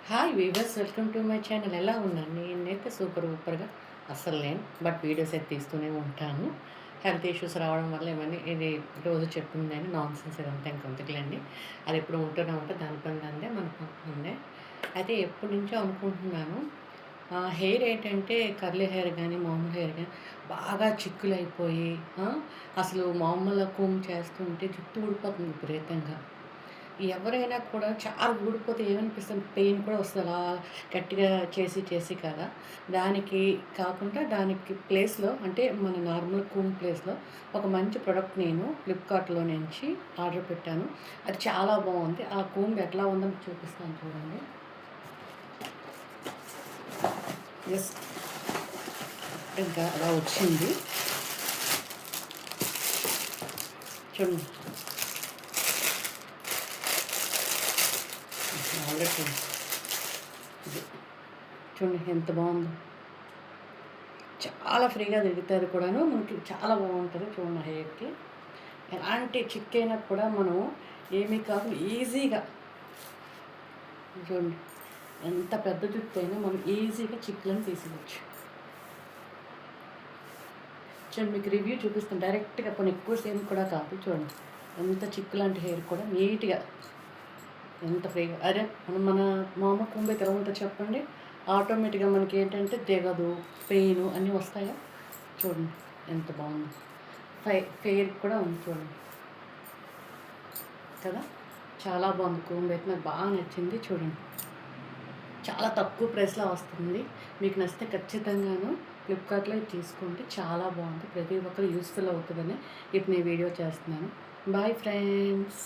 Hi weavers, welcome to my channel. ఎలా ఉన్నాను? నేనైతే సూపర్గా అస్సలు లేను, బట్ వీడియోస్ అయితే తీస్తూనే ఉంటాను. హెల్త్ ఇష్యూస్ రావడం వల్ల ఇవన్నీ ఇది రోజు చెప్పిందని నాన్ సెన్స్ ఇదంతా ఇంకొంతకులేండి. అది ఎప్పుడు ఉంటూనే ఉంటే దాని పని అందే మన ఉండే. అయితే ఎప్పటి నుంచో అనుకుంటున్నాను, హెయిర్ ఏంటంటే కర్లీ హెయిర్ కానీ మామూలు హెయిర్ కానీ బాగా చిక్కులైపోయి, అసలు మామూలుగా కూమ్ చేస్తుంటే జుట్టు ఊడిపోతుంది విపరీతంగా. ఎవరైనా కూడా చాలా ఊడిపోతే ఏమనిపిస్తుంది, పెయిన్ కూడా వస్తది అలా గట్టిగా చేసి కదా! దానికి కాకుండా దానికి ప్లేస్‌లో అంటే మన నార్మల్ కూమ్ ప్లేస్‌లో ఒక మంచి ప్రొడక్ట్ నేను ఫ్లిప్‌కార్ట్‌లో నుంచి ఆర్డర్ పెట్టాను. అది చాలా బావుంది. ఆ కూమ్ ఎట్లా ఉందో మీకు చూపిస్తాను చూడండి. జస్ట్ ఇంకా అలా వచ్చింది. చూడండి. ఆల్రెడీ ఇది చూడండి ఎంత బాగుందో. చాలా ఫ్రీగా తిరుగుతుంది కూడాను. మనకి చాలా బాగుంటుంది చూడండి. హెయిర్‌కి ఎలాంటి చిక్కైనా కూడా మనం ఏమీ కాకుండా ఈజీగా చూడండి, ఎంత పెద్ద జుట్టు అయినా మనం ఈజీగా చిక్కులను తీసేయచ్చు. చూడండి, మీకు రివ్యూ చూపిస్తాను డైరెక్ట్గా. కొన్ని ఎక్కువ సేమ్ కూడా కాదు. చూడండి ఎంత చిక్కు లాంటి హెయిర్ కూడా నీట్గా ఎంత ఫ్రీగా. అరే మన మామ కుంభకి ఎలా ఉంటుందో చెప్పండి. ఆటోమేటిక్గా మనకి ఏంటంటే దిగదు, పెయిన్ అన్నీ వస్తాయా. చూడండి ఎంత బాగుంది. ఫెయిర్ కూడా ఉంది చూడండి కదా. చాలా బాగుంది కుంభ అయితే నాకు బాగా నచ్చింది. చూడండి చాలా తక్కువ ప్రైస్లో వస్తుంది. మీకు నచ్చితే ఖచ్చితంగాను ఫ్లిప్కార్ట్లో తీసుకోండి. చాలా బాగుంది. ప్రతి ఒక్కరు యూస్ఫుల్ అవుతుందని ఇప్పుడు నేను వీడియో చేస్తున్నాను. Bye friends.